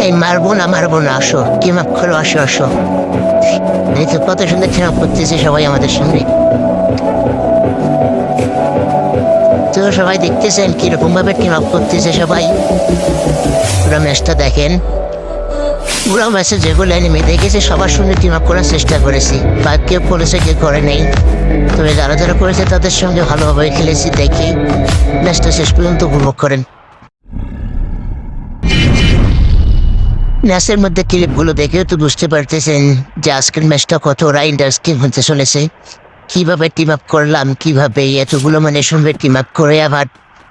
এই মারবো না, আসো টিম আপ করো, আসো আসো। এই তো কত সুন্দর টিম আপ করতেছে সবাই আমাদের সঙ্গে। তো সবাই দেখতেছেন কিরকম ভাবে টিম আপ করতেছে সবাই। পুরো ম্যাচটা দেখেন। পুরো ম্যাচে যেগুলো এনিমি দেখেছে সবার সঙ্গে টিম আপ করার চেষ্টা করেছি, বা কেউ করেছে কেউ করে নেই। তবে যারা যারা করেছে তাদের সঙ্গে ভালোভাবে খেলেছি দেখি ম্যাচটা শেষ পর্যন্ত উপভোগ করেন। ম্যাচের মধ্যে ক্লিপগুলো দেখেও তো বুঝতে পারতেছেন যে আজকের ম্যাচটা কতটা ইন্টারেস্টিং হতে চলেছে। কিভাবে টিম আপ করলাম, কিভাবে এতগুলো মানে সঙ্গে টিম আপ করে আবার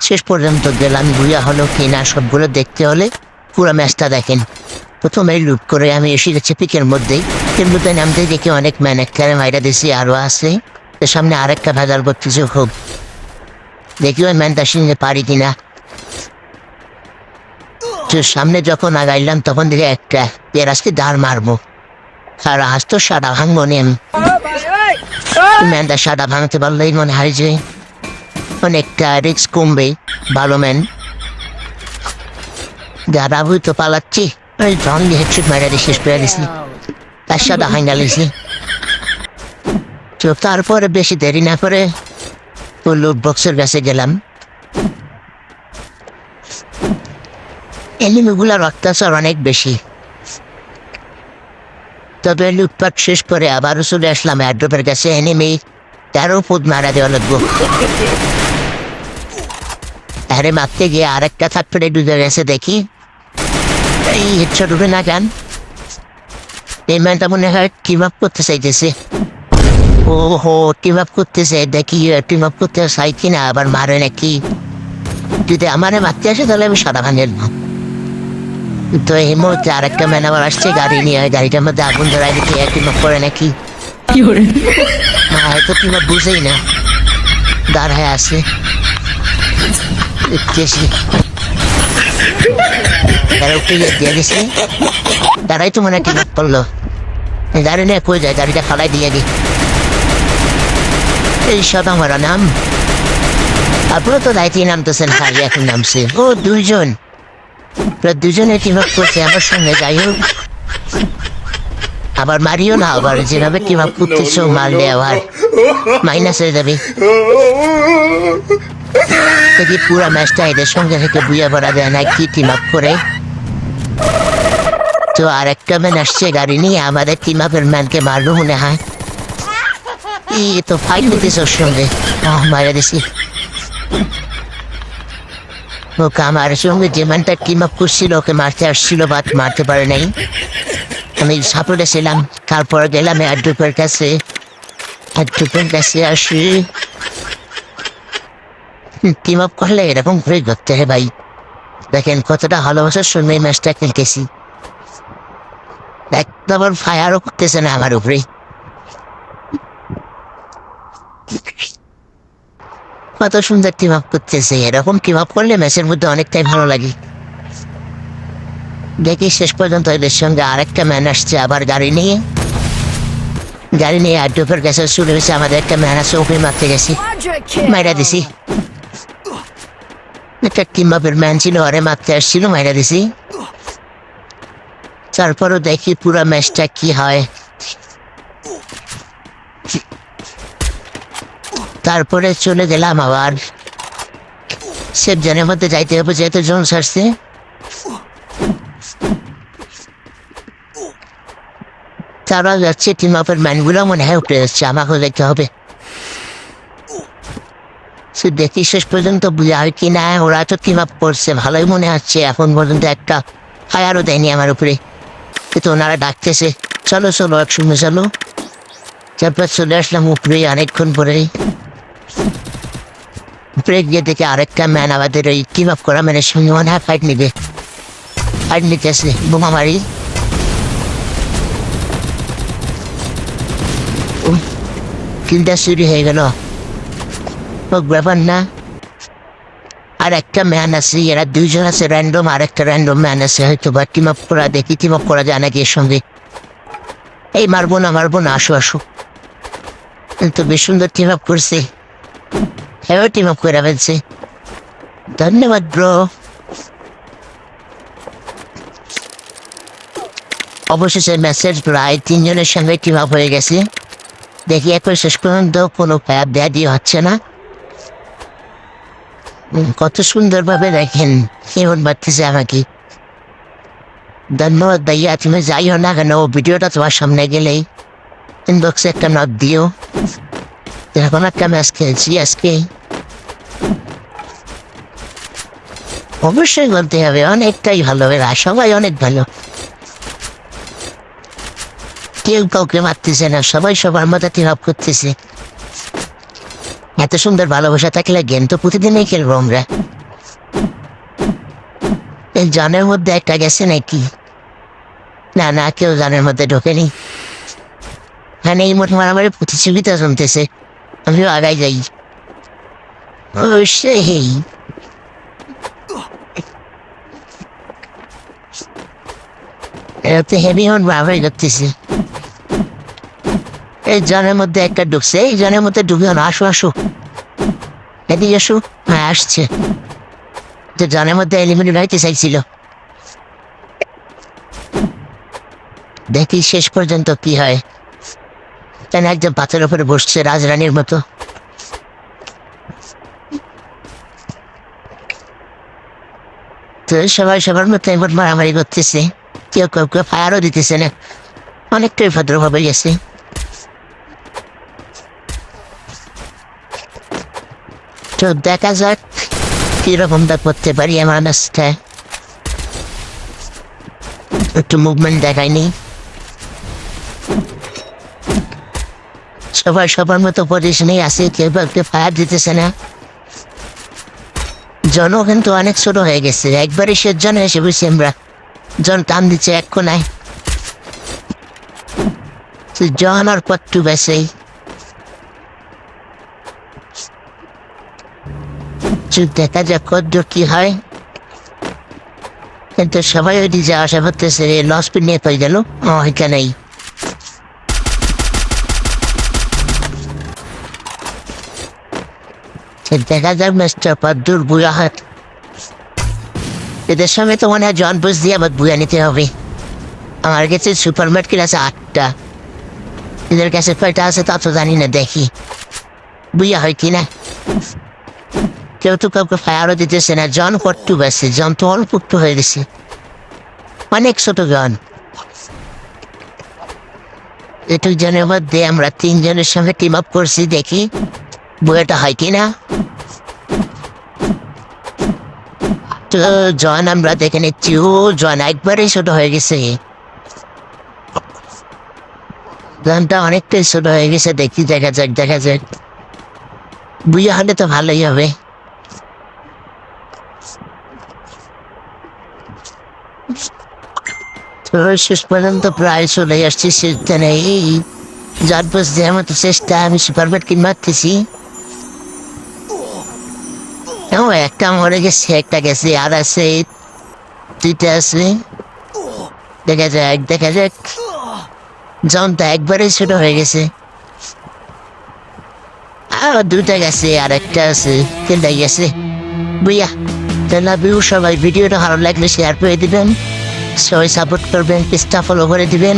শেষ পর্যন্ত গেলাম, বুয়া হলো কিনা সবগুলো দেখতে হলে পুরো ম্যাচটা দেখেন। প্রথমে লুপ করে আমি এসে গেছি পিকের মধ্যেই, কিন্তু তাই নামতে দেখি অনেক ম্যান একখানে মাইরা দিছি আরও আছে। তো সামনে আরেকটা ভেজাল করতেছে খুব, দেখি ওই ম্যানটা সঙ্গে পারি কিনা। তো সামনে যখন আগাইলাম তখন দেখে একটা এর আজকে দাঁড় মারবো, আর আজ তো সাদা ভাঙবো নি আমি। ম্যানটা সাদা ভাঙতে পারলেই মনে হয় যে অনেকটা রিক্স কমবে। ভালো ম্যান দাঁড়াবই তো পালাচ্ছি, ওই রঙে হেডশট মারা দিয়ে শেষ করে দিছি, তার সাদা ভাঙা লিছি। তো তারপরে বেশি দেরি না করে তো লুট বক্সের কাছে গেলাম। এনিমিগুলার অত্যাচার অনেক বেশি, তবে লুটপাট শেষ করে আবারও চলে আসলাম এয়ারড্রপের কাছে। এনিমি 13 ফুট মারা দেওয়া লাগবো। আরে মারতে গিয়ে আরেকটা থাকতে ডুবে গেছে দেখি, এই হেডশট উঠে না কেন। এই ম্যানটা মনে হয় টিম আপ করতে চাইতেছে। ও হো, টিম আপ করতেছে দেখি, টিম আপ করতে চাই কিনা আবার মারে নাকি। যদি আমারে মারতে আসে তাহলে আমি সাদা ভাঙের না। তো এই মুহূর্তে আরেকটা ম্যান আবার আসছে গাড়ি নিয়ে, গাড়িটার মধ্যে আগুন ধরাই দিচ্ছে, টিম আপ করে নাকি। হয়তো টিম আপ বুঝেই না, দাঁড়ায় আছে দেখতেছি। দিয়ে দিছে, দাঁড়াই তো মনে টিম আপ করলো। গাড়ি নিয়ে কই যায়, গাড়িটা ফালাই দিয়ে দি। এই সাদা মারা নাম, আপনারা তো দায়িত্বে নামতেছেন, খালি এখন নামছে ও দুইজন। দুজনে টিম আপ করছে আমার সঙ্গে, যাই হোক আবার মারিও না, আবার যেভাবে টিম আপ করতেছ মারলে আবার মাইনাস হয়ে যাবে। দেখি পুরা ম্যাচটা এদের সঙ্গে থেকে বুঝে পড়া যায় না কি টিম আপ করে। তো আর একটা ম্যান আসছে গাড়ি নিয়ে, আমাদের টিম আপের ম্যানকে মারবো মনে হয়। এই তো ফাইট নিতেছে ওর সঙ্গে, মারা দিছি। ওকে আমার সঙ্গে যে ম্যানটা টিম আপ করছিল ওকে মারতে আসছিল, বাট মারতে পারে নাই। আমি সাপোর্টে ছিলাম, তারপর গেলাম এয়ারড্রপের কাছে। এয়ারড্রপের কাছে আসি, টিম আপ করলে এরকম করে ধরতে হয় ভাই। দেখেন কতটা ভালোবাসার সঙ্গে এই ম্যাচটা খেলতেছি। একদম ফায়ারও করতেছে না আমার উপরে। কত সুন্দর টিম আপ করতেছে, এরকম টিম আপ করলে ম্যাচের মধ্যে অনেকটাই ভালো লাগে। দেখি শেষ পর্যন্ত এদের সঙ্গে আরেকটা ম্যান আসছে আবার গাড়ি নিয়ে এয়ারড্রপের কাছে চলে গেছে। আমাদের একটা ম্যান আছে, ওকে মারতে গেছি, মাইরা দিছি। একটা টিম আপের ম্যান ছিল, আরে মারতে আসছিল, মাইরা দিছি। তারপরও দেখি পুরো ম্যাচটা কি হয়। তারপরে চলে গেলাম আবার সেফ জোনের মধ্যে যাইতে হবে, যেহেতু জোন ছাড়ছে। তারা যাচ্ছে, টিম আপের ম্যানগুলো মনে হয় উঠে যাচ্ছে, আমাকেও দেখতে হবে। সে দেখি শেষ পর্যন্ত আর কি না, ওরা তো টিম আপ করছে ভালোই মনে হচ্ছে। এখন পর্যন্ত একটা ফায়ারও দেয়নি আমার উপরে, কিন্তু ওনারা ডাকতেছে চলো চলো একসঙ্গে চলো। তারপর চলে আসলাম উপরে অনেকক্ষণ পরেই। উপরে গিয়ে দেখে আরেকটা ম্যান আমাদের ওই টিম আপ করা ম্যানের সঙ্গে মনে হয় ফাইট নিতেছে, বোমা মারি। কিলটা চুরি হয়ে গেল, ব্যাপার না। আর একটা ম্যান আছে, এরা দুইজন আছে র্যান্ডম, আর একটা র্যান্ডম ম্যান আছে হয়তো বা টিম আপ করা। দেখি টিম আপ করা যায় নাকি এর সঙ্গে। এই মারবো না, আসো আসো। কিন্তু বেশ সুন্দর টিম আপ করছে, হ্যাঁ টিম আপ করে ফেলছে। ধন্যবাদ ব্রো। অবশেষে ম্যাচের প্রায় 3 জনের সঙ্গে টিম আপ হয়ে গেছে। দেখি একবার শেষ পর্যন্ত কোনো ব্যাধি হচ্ছে না। কত সুন্দরভাবে দেখেন কেমন বাড়তেছে আমাকে। ধন্যবাদ ভাইয়া, তুমি যাইও না কেন ভিডিওটা তোমার সামনে গেলেই ইনবক্সে একটা নক দিও। এখন একটা ম্যাচ খেলছি আজকে, অবশ্যই বলতে হবে অনেকটাই ভালো, এরা সবাই অনেক ভালো। কেউ কাউকে মারতেছে না, সবাই সবার মতো টিম আপ করতেছে। এত সুন্দর ভালোবাসা থাকলে গেম তো প্রতিদিনই খেলবো আমরা। এই জনের মধ্যে একটা গেছে নাকি? না না, কেউ জনের মধ্যে ঢোকেনি। হ্যাঁ, এই মোট মারামারি প্রতিযোগিতা চলতেছে, আমিও আগাই যাই। ও সেই এরা তো হেভি হন মারামারি করতেছে। এই জনের মধ্যে একটা ঢুকছে, এই জনের মধ্যে ঢুকে না, আসো আসো এদিকে আসো। হ্যাঁ আসছে, তো জনের মধ্যে এলিমিনেট হইতে চাইছিল। দেখি শেষ পর্যন্ত কি হয়। কেন একজন পাথরের উপরে বসছে রাজরানীর মতো। তো সবাই সবার মতো এমন মারামারি করতেছে, কেউ কাউকে ফায়ারও দিতেছে না, অনেকটাই ভদ্রভাবে গেছে। তো দেখা যাক কিরকমটা করতে পারি আমার ম্যাচটা। একটু মুভমেন্ট দেখায়নি, সবাই সবার মতো পজিশনেই আছে, কেউ কাউকে ফায়ার দিতেছে না। জনও কিন্তু অনেক ছোট হয়ে গেছে, একবারে শেষ জন এসে বসছি আমরা। জন টান দিচ্ছে এক কোনায়, জন আর পট্টু বেসেই। দেখা যাক কদ্দূর কি হয়। কিন্তু সবাই ওই দিকে আশা করতেছে লস পিন নিয়ে পেয়ে গেল এখানেই। দেখা যাক ম্যাচটা কদ্দূর বুয়া হাত। এদের সঙ্গে তো মনে হয় জন বুঝ দিয়ে আবার বুয়া নিতে হবে। আমার কাছে সুপার মার্কেট আছে 8টা, এদের কাছে কয়টা আছে তা তো জানি না, দেখি বুয়া হয় কিনা। কেউ তো কাউকে ফায়ারও দিতেছে না, জন পট্টু বেছে, জন তো অল্প একটু হয়ে গেছে, অনেক ছোট জন। এটুক জনের মধ্যে আমরা 3 জনের সঙ্গে টিম আপ করছি, দেখি বইটা হয় কিনা। তো জন আমরা দেখে নিচ্ছি, ও জন একবারেই ছোট হয়ে গেছে, জনটা অনেকটাই ছোট হয়ে গেছে। দেখি দেখা যাক দেখা যাক, বুইয়া হলে তো ভালোই হবে। তো শেষ পর্যন্ত প্রায় চলে আসছি সেখানে। এই যার বস যে আমার তো চেষ্টা, আমি সুপার মার্কেট মারতেছি। একটা মরে গেছে, একটা গেছে, আর আছে 2টা আছে। দেখা যাক দেখা যাক, জনটা একবারেই ছোট হয়ে গেছে। আর 2টা গেছে, আর একটা আছে, 3টা গেছে। বুইয়া তাহলে সবাই ভিডিওটা ভালো লাগলে শেয়ার করে দিবেন, সবাই সাপোর্ট করবেন, পেজটা ফলো করে দিবেন।